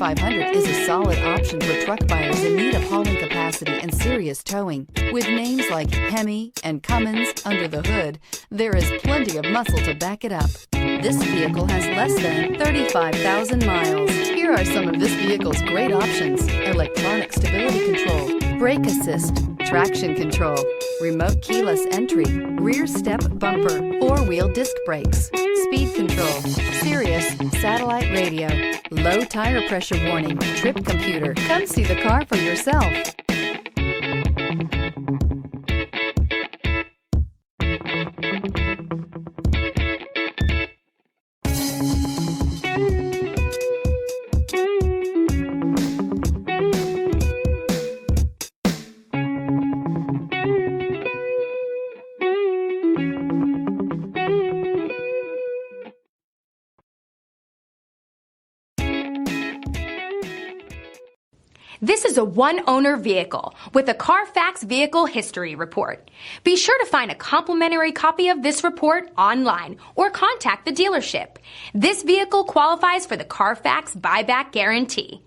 3500 is a solid option for truck buyers in need of hauling capacity and serious towing. With names like Hemi and Cummins under the hood, there is plenty of muscle to back it up. This vehicle has less than 35,000 miles. Here are some of this vehicle's great options: electronic stability control, brake assist, traction control, remote keyless entry, rear step bumper, four-wheel disc brakes, speed control, Sirius satellite radio, low tire pressure warning, trip computer. Come see the car for yourself. This is a one-owner vehicle with a CARFAX Vehicle History Report. Be sure to find a complimentary copy of this report online or contact the dealership. This vehicle qualifies for the CARFAX Buyback Guarantee.